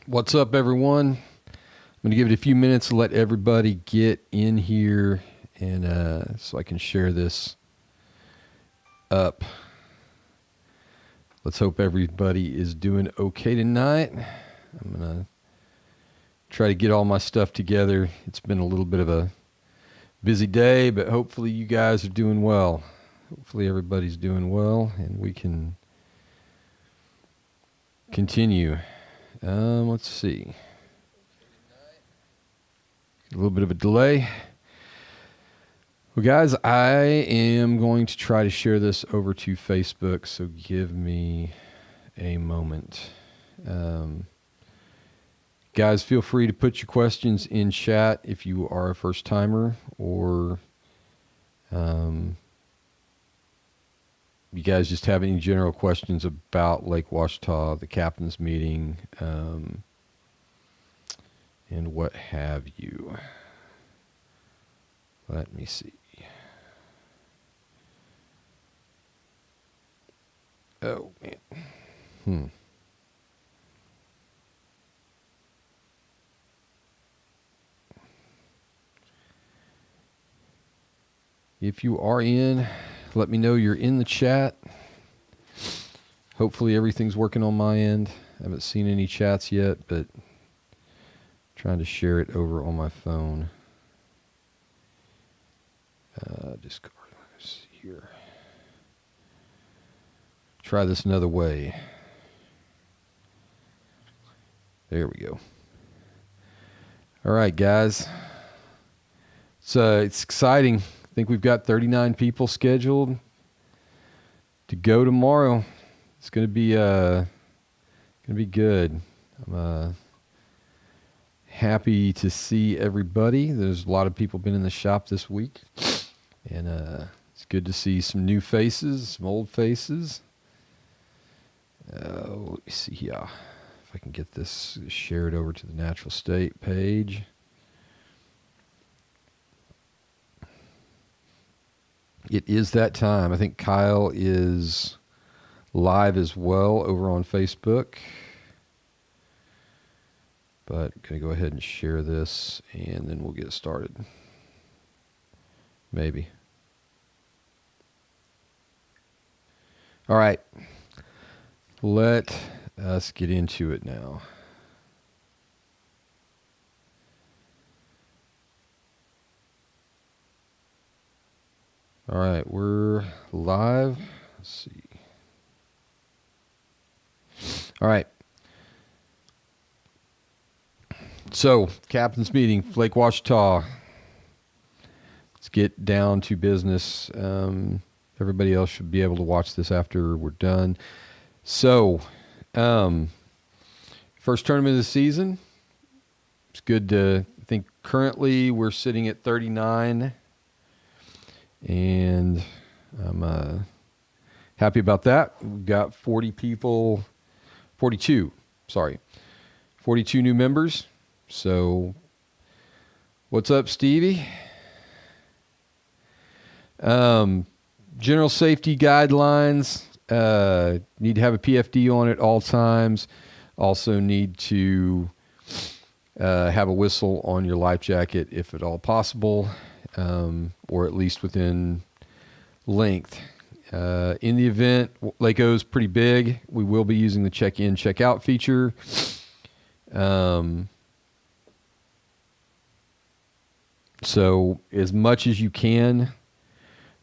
What's up, everyone? I'm going to give it a few minutes to let everybody get in here and so I can share this up. Let's hope everybody is doing okay tonight. I'm going to try to get all my stuff together. It's been a little bit of a busy day, but hopefully you guys are doing well. Hopefully everybody's doing well and we can continue. Let's see. A little bit of a delay. Well, guys, I am going to try to share this over to Facebook, so give me a moment. Guys, feel free to put your questions in chat if you are a first timer or you guys just have any general questions about Lake Ouachita, the captain's meeting, and what have you. Let me see. Oh, man. If you are in, let me know you're in the chat. Hopefully everything's working on my end. I haven't seen any chats yet, but trying to share it over on my phone. Discord. Let's see here. Try this another way. There we go. All right, guys. It's exciting. I think we've got 39 people scheduled to go tomorrow. It's going to be good. I'm happy to see everybody. There's a lot of people been in the shop this week, and it's good to see some new faces, some old faces. Let me see here if I can get this shared over to the Natural State page. It is that time. I think Kyle is live as well over on Facebook. But I'm going to go ahead and share this, and then we'll get started. Maybe. All right. Let us get into it now. All right, we're live. Let's see. All right. So, captain's meeting, Lake Ouachita. Let's get down to business. Everybody else should be able to watch this after we're done. So, first tournament of the season. It's good to think currently we're sitting at 39. And I'm happy about that. We've got 42 new members. So, what's up, Stevie? General safety guidelines. Need to have a PFD on at all times. Also need to have a whistle on your life jacket if at all possible, or at least within length. In the event, Lake O's pretty big, we will be using the check-in, check-out feature. So as much as you can,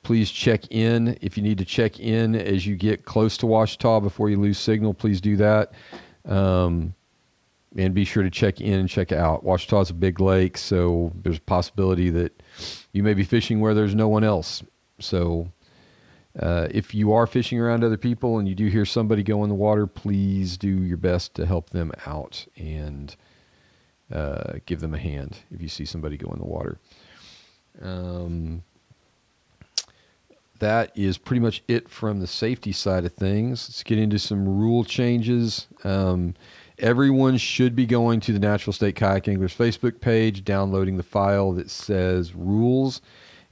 please check in. If you need to check in as you get close to Ouachita before you lose signal, please do that. And be sure to check in and check out. Ouachita is a big lake, so there's a possibility that you may be fishing where there's no one else. So if you are fishing around other people and you do hear somebody go in the water, please do your best to help them out and give them a hand if you see somebody go in the water. That is pretty much it from the safety side of things. Let's get into some rule changes. Everyone should be going to the Natural State Kayak Anglers Facebook page, downloading the file that says rules,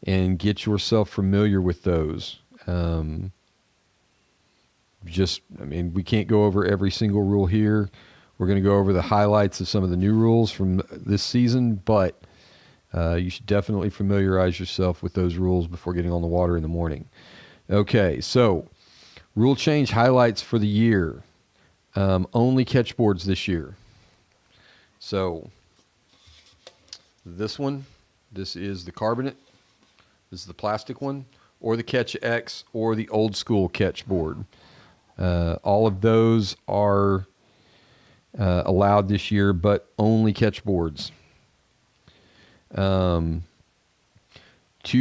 and get yourself familiar with those. We can't go over every single rule here. We're going to go over the highlights of some of the new rules from this season, but you should definitely familiarize yourself with those rules before getting on the water in the morning. Okay, so rule change highlights for the year. Only catch boards this year. So this one, this is the carbonate. This is the plastic one, or the Catch X, or the old school catch board. All of those are allowed this year, but only catch boards. To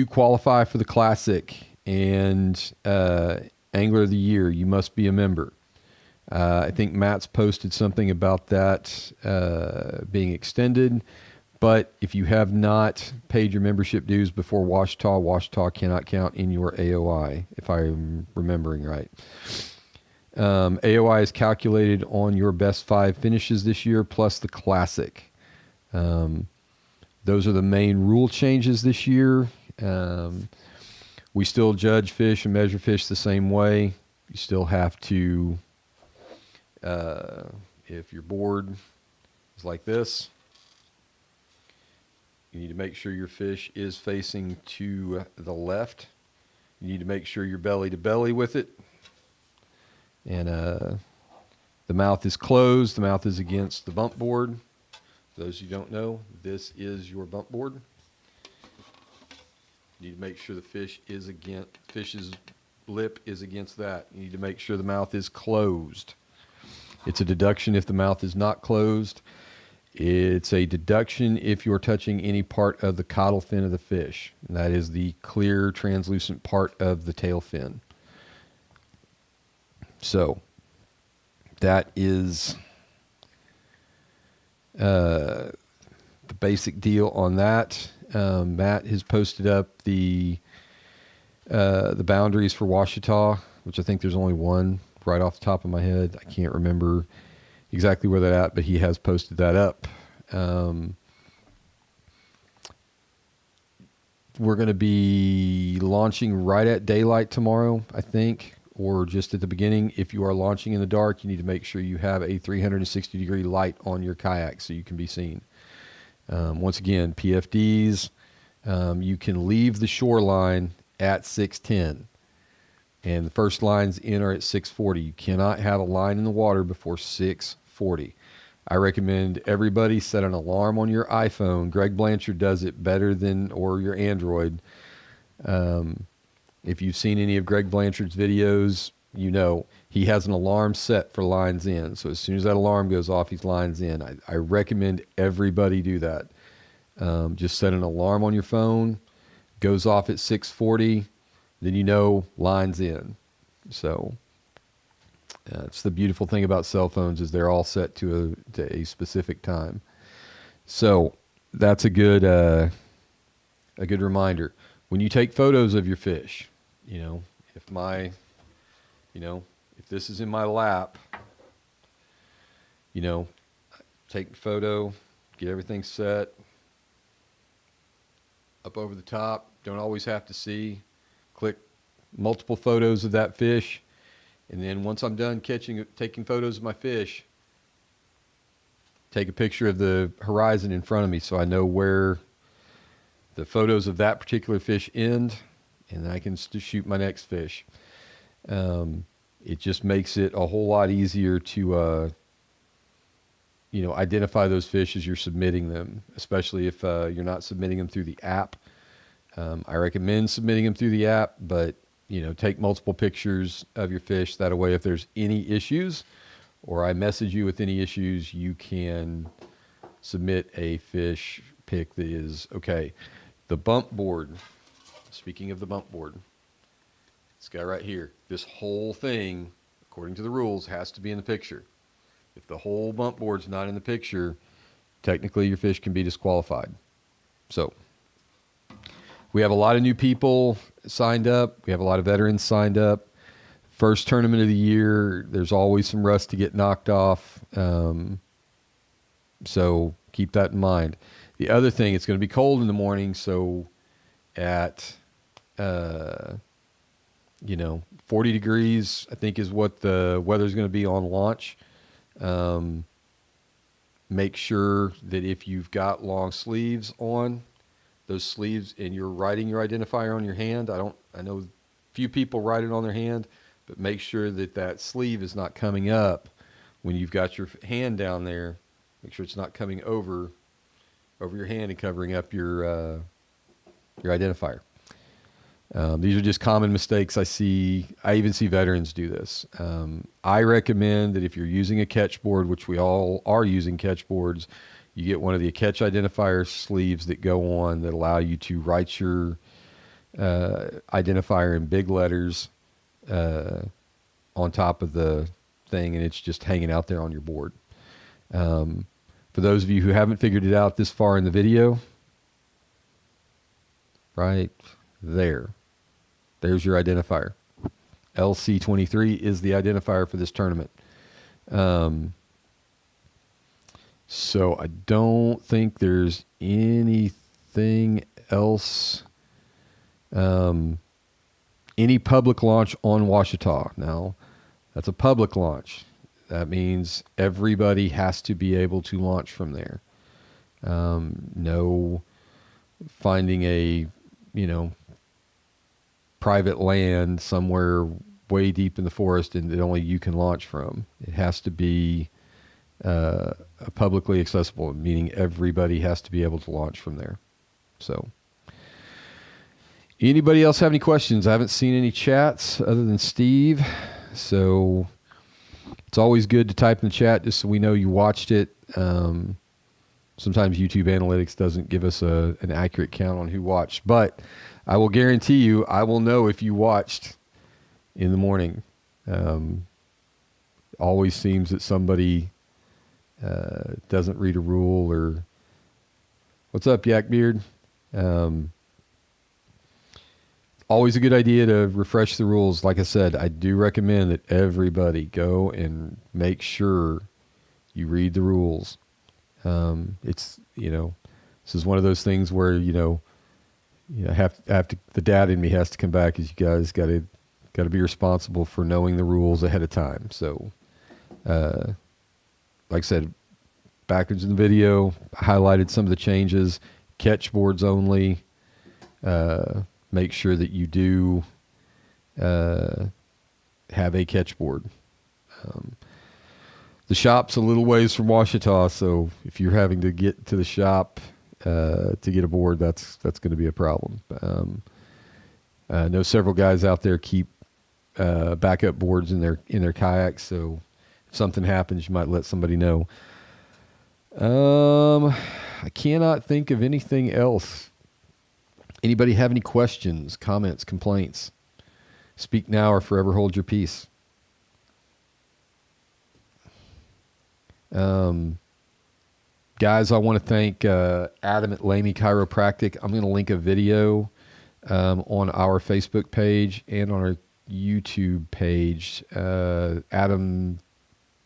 qualify for the Classic and Angler of the Year, you must be a member. I think Matt's posted something about that being extended, but if you have not paid your membership dues before Ouachita cannot count in your AOI, if I'm remembering right. AOI is calculated on your best 5 finishes this year plus the Classic. Those are the main rule changes this year. We still judge fish and measure fish the same way. You still have to, if your board is like this, you need to make sure your fish is facing to the left. You need to make sure you're belly to belly with it. And the mouth is closed. The mouth is against the bump board. For those who don't know, this is your bump board. You need to make sure the fish's lip is against that. You need to make sure the mouth is closed. It's a deduction if the mouth is not closed. It's a deduction if you're touching any part of the caudal fin of the fish. And that is the clear, translucent part of the tail fin. So that is the basic deal on that. Matt has posted up the boundaries for Ouachita, which I think there's only one right off the top of my head. I can't remember exactly where that's at, but he has posted that up. We're going to be launching right at daylight tomorrow, I think, or just at the beginning. If you are launching in the dark, you need to make sure you have a 360-degree light on your kayak so you can be seen. Once again, PFDs, you can leave the shoreline at 610. And the first lines in are at 640. You cannot have a line in the water before 640. I recommend everybody set an alarm on your iPhone. Greg Blanchard does it better than, or your Android. If you've seen any of Greg Blanchard's videos, you know he has an alarm set for lines in. So as soon as that alarm goes off, he's lines in. I recommend everybody do that. Just set an alarm on your phone, goes off at 640, then you know lines in. So it's the beautiful thing about cell phones is they're all set to a specific time. So that's a good reminder. When you take photos of your fish, if this is in my lap, take a photo, get everything set up over the top. Don't always have to see. Click multiple photos of that fish. And then once I'm done taking photos of my fish, take a picture of the horizon in front of me so I know where the photos of that particular fish end, and then I can shoot my next fish. It just makes it a whole lot easier to, identify those fish as you're submitting them, especially if you're not submitting them through the app. I recommend submitting them through the app, but take multiple pictures of your fish. That way, if there's any issues or I message you with any issues, you can submit a fish pic that is okay. The bump board, speaking of the bump board, this guy right here, this whole thing, according to the rules, has to be in the picture. If the whole bump board's not in the picture, technically your fish can be disqualified. So we have a lot of new people signed up. We have a lot of veterans signed up. First tournament of the year, there's always some rust to get knocked off. So keep that in mind. The other thing, it's going to be cold in the morning. So at, 40 degrees, I think is what the weather's going to be on launch. make sure that if you've got long sleeves on, those sleeves, and you're writing your identifier on your hand, I know few people write it on their hand, but make sure that that sleeve is not coming up when you've got your hand down there. Make sure it's not coming over your hand and covering up your identifier. These are just common mistakes I see. I even see veterans do this. I recommend that if you're using a catch board, which we all are using catch boards, you get one of the catch identifier sleeves that go on that allow you to write your identifier in big letters on top of the thing, and it's just hanging out there on your board. For those of you who haven't figured it out this far in the video, right there, there's your identifier. LC23 is the identifier for this tournament. So I don't think there's anything else. Any public launch on Ouachita. Now, that's a public launch. That means everybody has to be able to launch from there. No finding a, private land somewhere way deep in the forest and that only you can launch from. It has to be publicly accessible, meaning everybody has to be able to launch from there. So, anybody else have any questions? I haven't seen any chats other than Steve. So it's always good to type in the chat just so we know you watched it. Sometimes YouTube Analytics doesn't give us an accurate count on who watched, but I will guarantee you I will know if you watched in the morning. Always seems that somebody doesn't read a rule or... What's up, Yakbeard? Always a good idea to refresh the rules. Like I said, I do recommend that everybody go and make sure you read the rules. It's, this is one of those things where, have to, the dad in me has to come back, as you guys got to be responsible for knowing the rules ahead of time. So, like I said, backwards in the video, I highlighted some of the changes. Catch boards only. Make sure that you do have a catch board. The shop's a little ways from Ouachita, so if you're having to get to the shop to get a board, that's going to be a problem. I know several guys out there keep backup boards in their kayaks, so if something happens, you might let somebody know. I cannot think of anything else. Anybody have any questions, comments, complaints? Speak now or forever hold your peace. Guys, I want to thank Adam at Lamey Chiropractic. I'm going to link a video on our Facebook page and on our YouTube page. Adam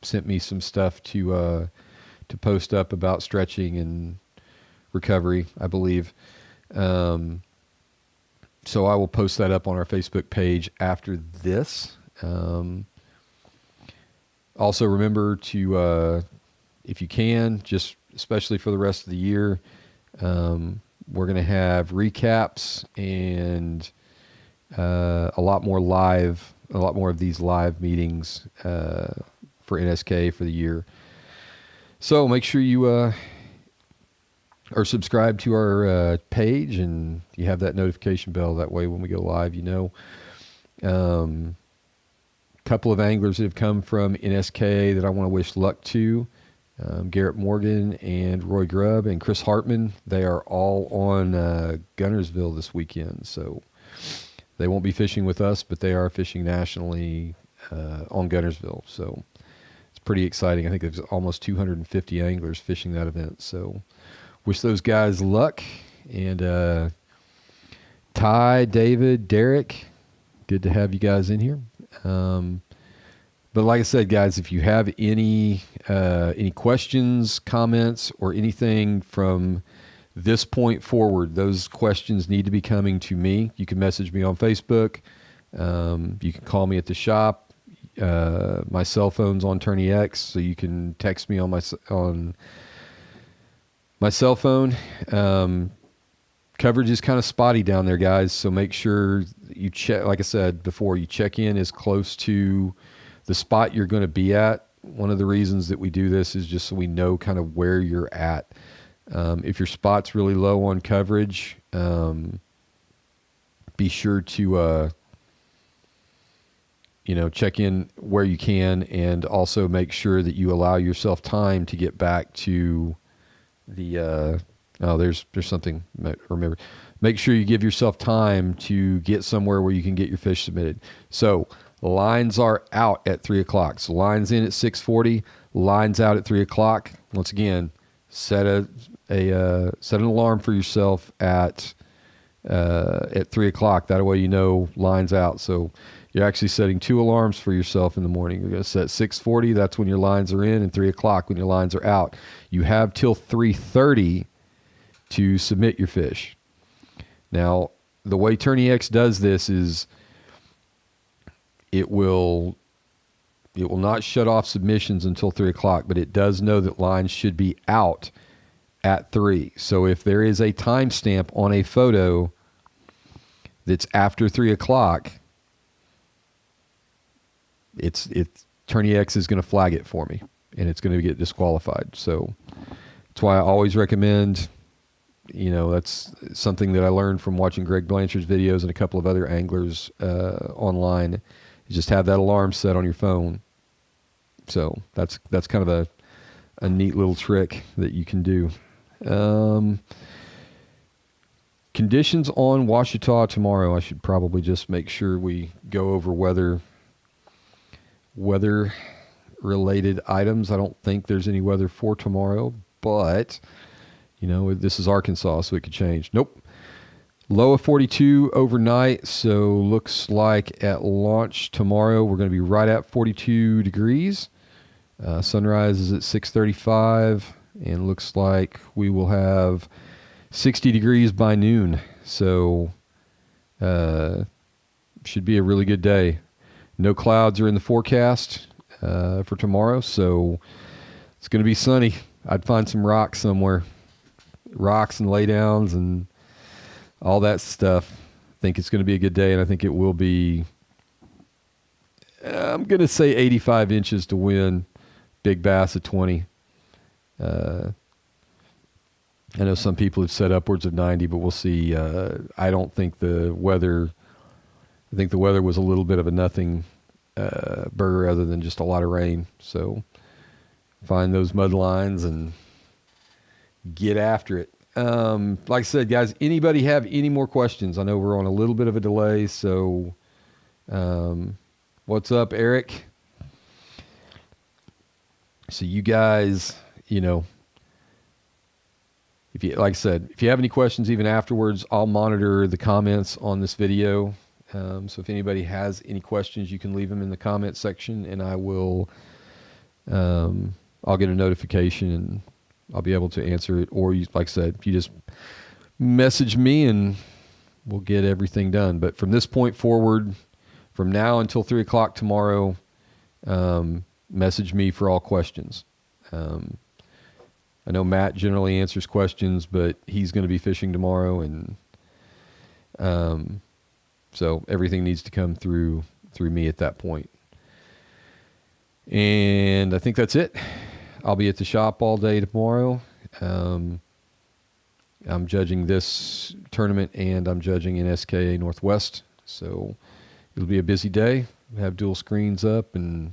sent me some stuff to post up about stretching and recovery, I believe. So I will post that up on our Facebook page after this. Also remember to, if you can, just especially for the rest of the year, we're going to have recaps and a lot more of these live meetings for NSK for the year. So make sure you are subscribed to our page and you have that notification bell. That way when we go live, couple of anglers that have come from NSK that I want to wish luck to. Garrett Morgan and Roy Grubb and Chris Hartman. They are all on Gunnersville this weekend. So they won't be fishing with us, but they are fishing nationally on Gunnersville. So it's pretty exciting. I think there's almost 250 anglers fishing that event. So wish those guys luck. And Ty, David, Derek, good to have you guys in here. But like I said, guys, if you have any questions, comments, or anything from this point forward, those questions need to be coming to me. You can message me on Facebook. You can call me at the shop. My cell phone's on Tourney X, so you can text me on My cell phone, coverage is kind of spotty down there, guys. So make sure you check, like I said before, you check in as close to the spot you're going to be at. One of the reasons that we do this is just so we know kind of where you're at. If your spot's really low on coverage, be sure to, check in where you can, and also make sure that you allow yourself time to get back to the, there's something, remember, make sure you give yourself time to get somewhere where you can get your fish submitted. So lines are out at 3:00. So lines in at 6:40, lines out at 3:00. Once again, set an alarm for yourself at 3:00. That way, lines out. So you're actually setting 2 alarms for yourself in the morning. You're going to set 6:40. That's when your lines are in, and 3:00 when your lines are out. You have till 3:30 to submit your fish. Now, the way TourneyX does this is it will not shut off submissions until 3:00, but it does know that lines should be out at 3. So if there is a timestamp on a photo that's after 3:00, it's TourneyX is going to flag it for me, and it's going to get disqualified. So that's why I always recommend, that's something that I learned from watching Greg Blanchard's videos and a couple of other anglers online. You just have that alarm set on your phone. So that's kind of a neat little trick that you can do. Conditions on Ouachita tomorrow. I should probably just make sure we go over weather related items. I don't think there's any weather for tomorrow, but this is Arkansas, so it could change. Nope. Low of 42 overnight, so looks like at launch tomorrow we're going to be right at 42 degrees. Sunrise is at 6:35, and looks like we will have 60 degrees by noon. So should be a really good day. No clouds are in the forecast for tomorrow, so it's going to be sunny. I'd find some rocks somewhere. Rocks and laydowns and all that stuff. I think it's going to be a good day, and I think it will be, I'm going to say 85 inches to win. Big bass at 20. I know some people have said upwards of 90, but we'll see. I don't think the weather was a little bit of a nothing burger other than just a lot of rain. So find those mud lines and get after it. Like I said, guys, anybody have any more questions? I know we're on a little bit of a delay, so what's up, Eric? So you guys, if you, like I said, if you have any questions even afterwards, I'll monitor the comments on this video. So if anybody has any questions, you can leave them in the comment section, and I will, I'll get a notification and I'll be able to answer it. Or like I said, if you just message me and we'll get everything done. But from this point forward, from now until 3:00 tomorrow, message me for all questions. I know Matt generally answers questions, but he's going to be fishing tomorrow, and so everything needs to come through me at that point. And I think that's it. I'll be at the shop all day tomorrow. I'm judging this tournament, and I'm judging in SKA Northwest, so it'll be a busy day. We have dual screens up, and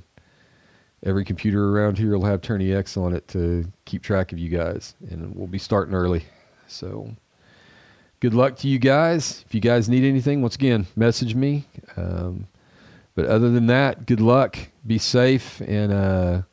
every computer around here will have TourneyX on it to keep track of you guys, and we'll be starting early. So good luck to you guys. If you guys need anything, once again, message me. But other than that, good luck. Be safe, and